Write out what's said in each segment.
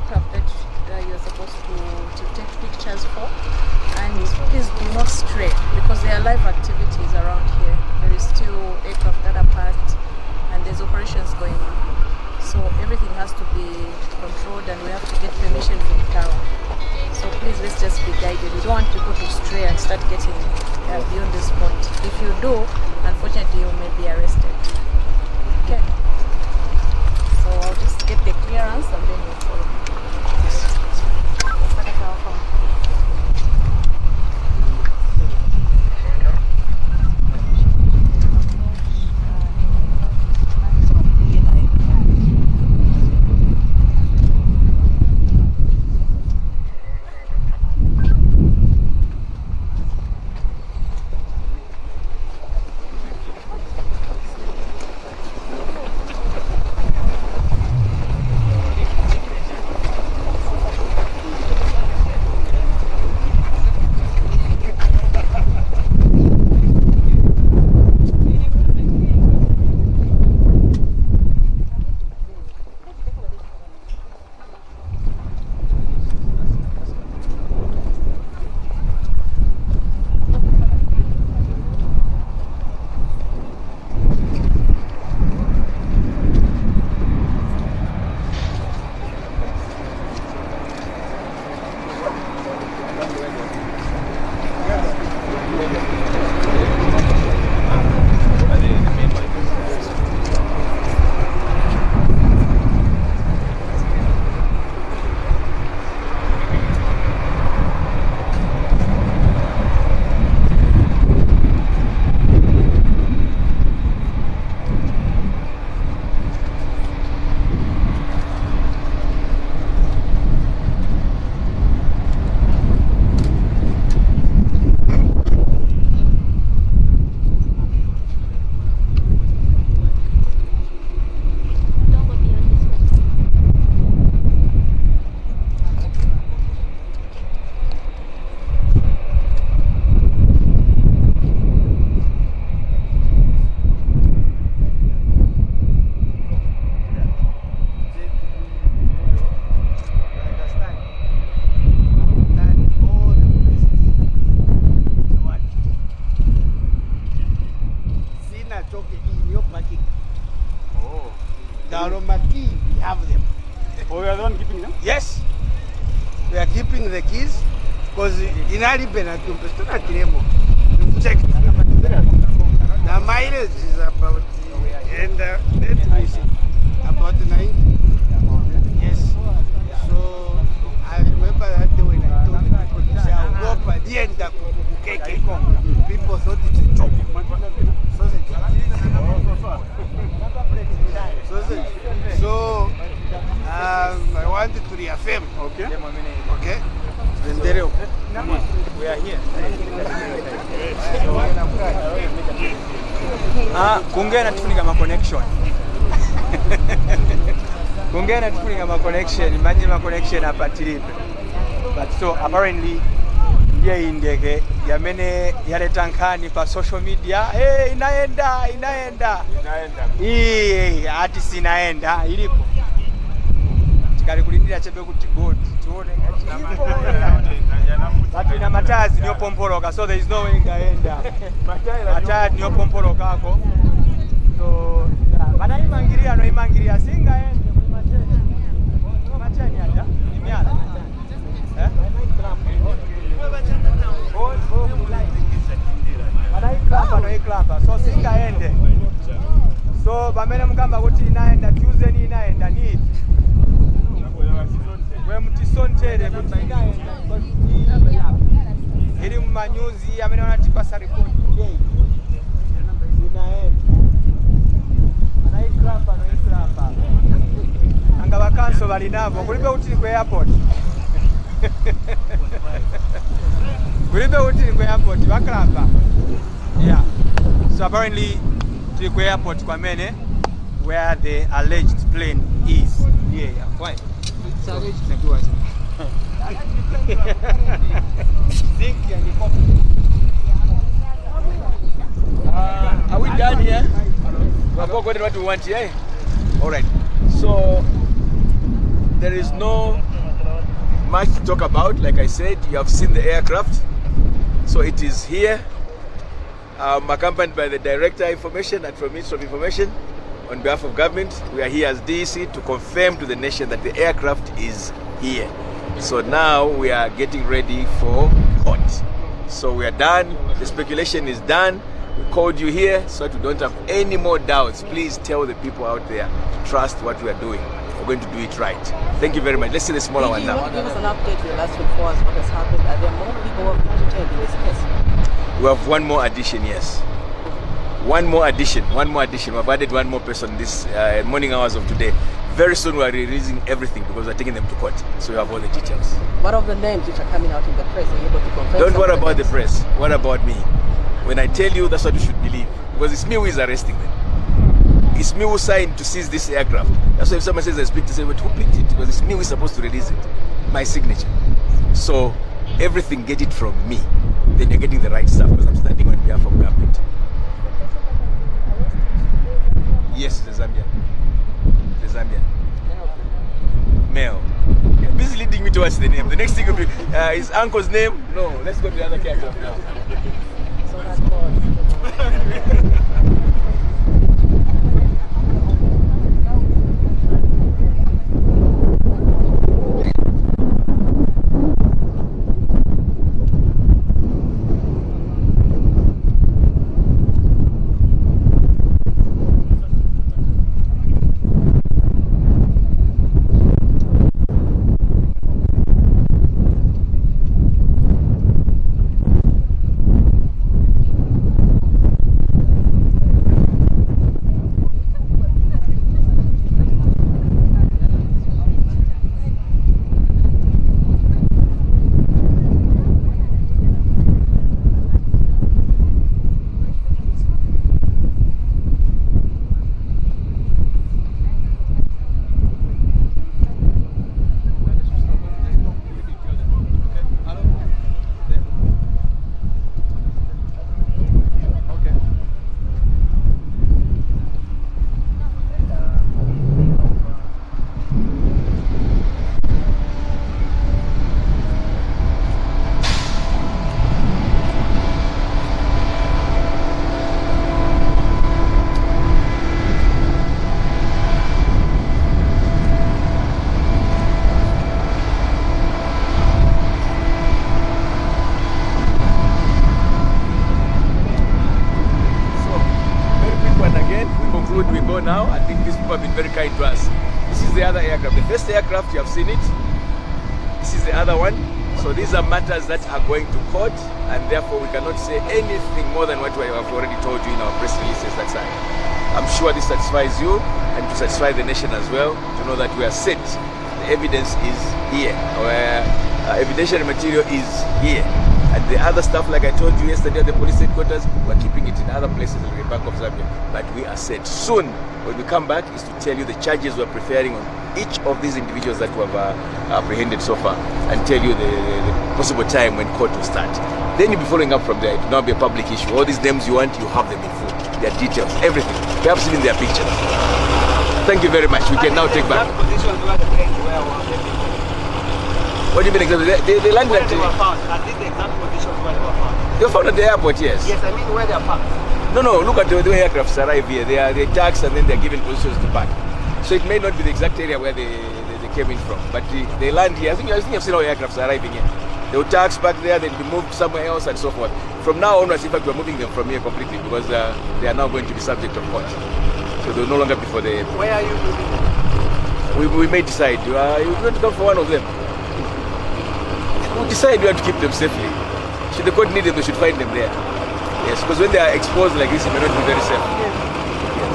aircraft that you're supposed to take pictures for. And please do not stray, because there are live activities around here. There is still aircraft that are parked and there's operations going on. So everything has to be controlled and we have to get permission from tower. So please, let's just be guided. We don't want people to stray and start getting beyond this point. If you do, unfortunately, you may be arrested. Okay. So I'll just get the clearance and then we'll follow. We have them. Oh, you are the one keeping them? Yes. We are keeping the keys because in Alibena, we've checked. The mileage is about, and let me see, about 90. Yes. So I remember that day when I told people to say, I'll go by the end of KK. People thought it's a joke. So I wanted to reaffirm. Okay. Okay. We are here. Kungena tufunika ma connection. Kungena tufunika ma connection, imagine ma connection hapa tilipe. But so apparently ndiye indege yamene yaleta nkani pa social media, hey inaenda. Ati sinaenda ilipo. Tikali kulindira chebe kuti god tuone ngati watu ina matazi niyo pompoloka, so there is no way ngaenda. Matazi niyo pompoloka kako. So banaimangiria no imangiria singaende machani aja imiala banaiklamba so singaende. So bamene mugamba kuti inaenda Tuesday ni inaenda ni we mtisontere kuti inaenda ili mmanyuzi amene wanatipasa report today inaenda anaiklamba anga bakanso balinavo kulibe kuti ku airport kulibe kuti ku airport baklamba. Yeah, so apparently to the airport Kwamene, where the alleged plane is. Yeah, why? It's alleged. Are we done here? We've got what we want here. All right. So there is no much to talk about. Like I said, you have seen the aircraft. So it is here. I'm accompanied by the Director of Information and from Ministry of Information. On behalf of government, we are here as DEC to confirm to the nation that the aircraft is here. So now we are getting ready for court. So we are done. The speculation is done. We called you here so that we don't have any more doubts. Please tell the people out there to trust what we are doing. We're going to do it right. Thank you very much. Let's see the smaller one now. Give us an update in the last 24 hours what has happened. Are there more people who have been detained in this case? We have one more addition, yes. One more addition. We've added one more person this morning hours of today. Very soon we are releasing everything because we're taking them to court. So we have all the details. What of the names which are coming out in the press? Are you able to confirm? Don't worry about the press. What about me? When I tell you, that's what you should believe. Because it's me who is arresting them. It's me who signed to seize this aircraft. That's why if someone says I speak to say, but who picked it? Because it's me who is supposed to release it. My signature. So everything, get it from me. Then you're getting the right stuff because I'm standing on behalf of government. Yes, the Zambian. The Zambian. Male. You're busy leading me towards the name. The next thing will be his uncle's name. No, let's go to the other character now. So that's all. We go now. I think these people have been very kind to us. This is the other aircraft. The first aircraft, you have seen it. This is the other one. So these are matters that are going to court, and therefore we cannot say anything more than what we have already told you in our press releases. That's right. I'm sure this satisfies you and to satisfy the nation as well, to know that we are set. The evidence is here. Our evidentiary material is here. And the other stuff, like I told you yesterday at the police headquarters, we're keeping it in other places like the Bank of Zambia. But we are set. Soon, when we come back, is to tell you the charges we're preparing on each of these individuals that we have apprehended so far, and tell you the possible time when court will start. Then you'll be following up from there. It will now be a public issue. All these names you want, you have them in full. Their details, everything. Perhaps even their pictures. Thank you very much. We can now take back. What do you mean exactly? They landed Where they were found. I think the exact position where they were found. They were found at the airport, yes. Yes, I mean where they are parked. No, look at the way aircrafts arrive here. They're taxed and then they're given positions to park. So it may not be the exact area where they came in from, but they land here. I think you've seen how aircrafts are arriving here. They will tax back there, they'll be moved somewhere else and so forth. From now onwards, in fact, we're moving them from here completely because they are now going to be subject of court. So they'll no longer be for the... Where are you moving? We may decide. You're going to come for one of them. We'll decide we have to keep them safely. Should the court need them, they should find them there. Yes, because when they are exposed like this, it may not be very safe. Yes.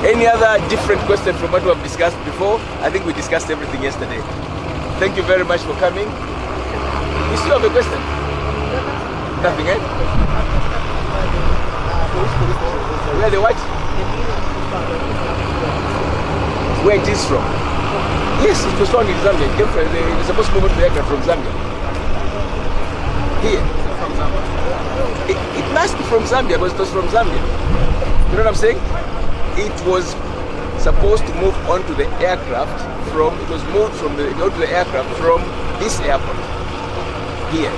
Any other different question from what we have discussed before? I think we discussed everything yesterday. Thank you very much for coming. You still have a question? Nothing, eh? Where the what? Where it is from? Yes, it was found in Zambia. It came from, they were supposed to move the aircraft from Zambia. Here. It must be from Zambia because it was from Zambia. You know what I'm saying? It was supposed to move onto the aircraft from, it was moved from onto the aircraft from this airport here.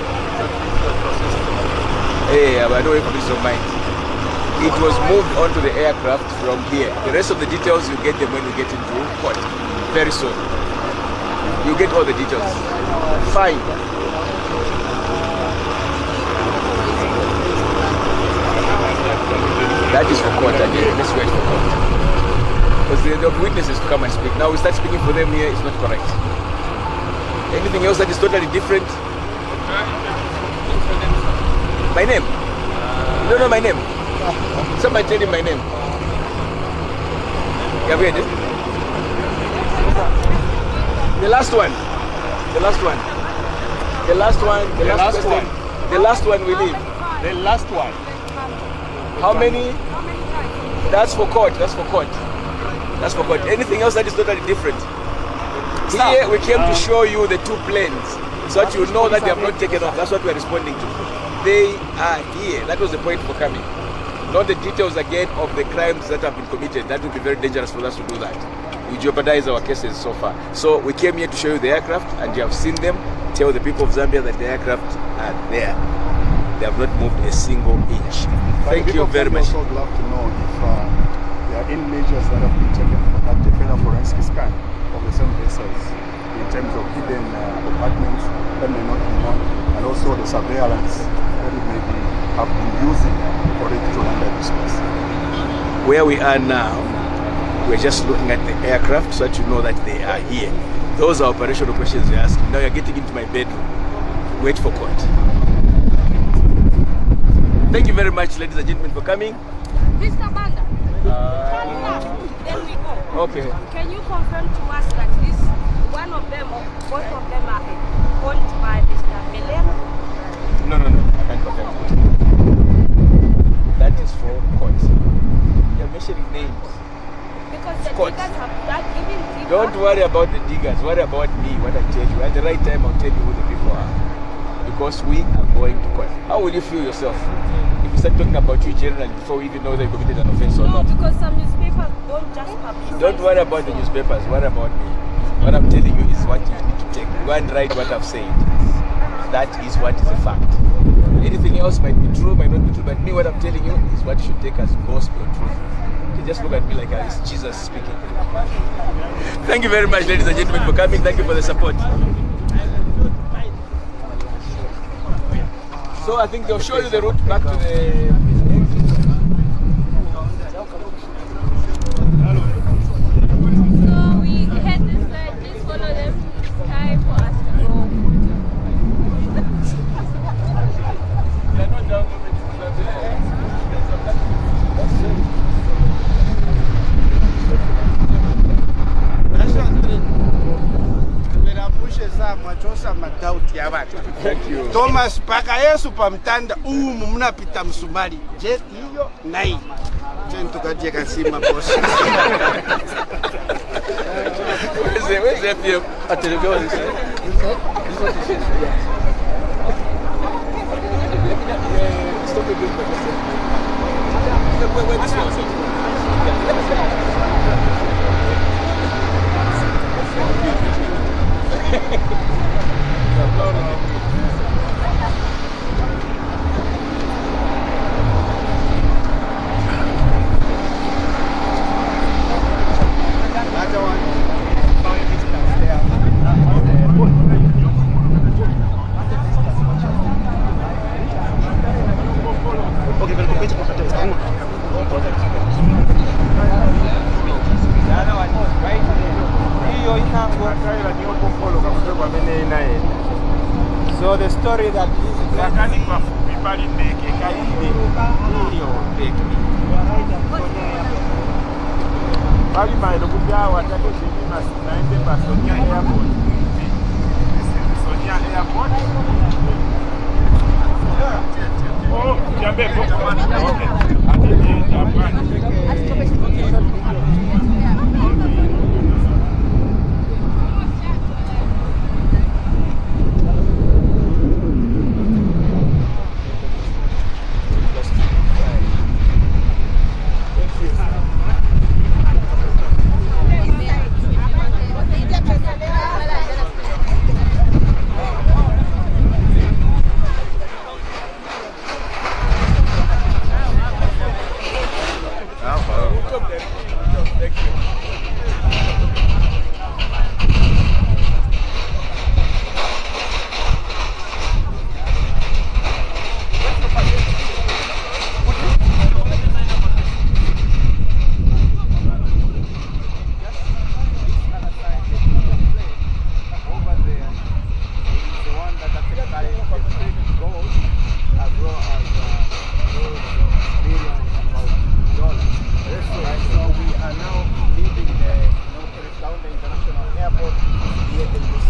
Yeah, but I don't have peace of mind. It was moved onto the aircraft from here. The rest of the details you get them when we get into court very soon. You get all the details. Fine. That is for court again. Let's wait for court. Because there are witnesses to come and speak. Now we start speaking for them here, it's not correct. Anything else that is totally different? My name? You don't know my name? Somebody tell him my name. You have heard it? The last one. The last one. The last one. The last question. The last one we leave. The last one. How many? That's for court. That's for court. That's for court. Anything else that is totally different? Here we came to show you the two planes so that you know that they have not taken off. That's what we are responding to. They are here. That was the point for coming. Not the details again of the crimes that have been committed. That would be very dangerous for us to do that. We jeopardize our cases so far. So we came here to show you the aircraft, and you have seen them. Tell the people of Zambia that the aircraft are there. They have not moved a single inch. Thank you very much. I would love to know if there are any measures that have been taken at the further forensic scan of the same vessels in terms of hidden compartments that may not be known, and also the surveillance that it may be have been using for it to land at this place. Where we are now, we're just looking at the aircraft so that you know that they are here. Those are operational questions you're asking. Now you're getting into my bedroom. Wait for court. Thank you very much, ladies and gentlemen, for coming. Mr. Banda, then we go. Okay. Can you confirm to us that this, one of them or both of them are owned by Mr. Melema? No, I can't confirm that. That is for court. You're mentioning names. Because the Court. diggers have that even deeper. Don't worry about the diggers, worry about me, what I tell you. At the right time, I'll tell you who the people are. Because we are going to court. How will you feel yourself if you start talking about you generally before we even know they committed an offense or not? No, because some newspapers don't just publish. Don't worry about the newspapers, worry about me. What I'm telling you is what you need to take. Go and write what I've said. That is what is a fact. Anything else might be true, might not be true, but me, what I'm telling you is what you should take as gospel truth. You just look at me like it's Jesus speaking. Thank you very much, ladies and gentlemen, for coming. Thank you for the support. So I think they'll show you the route back to the... So we head this way, please follow them. It's time for us to go. Thank you. Thomas paka Yesu pamtanda umu mnapita msumari jet hiyo nai chentu katika sima boss. Where's the FM? At the door. Stop it. Where this was? So the story that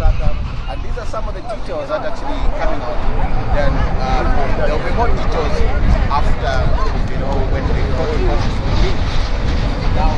startup, and these are some of the details that actually coming out. Then there will be more details after, you know, when the process begins. Now,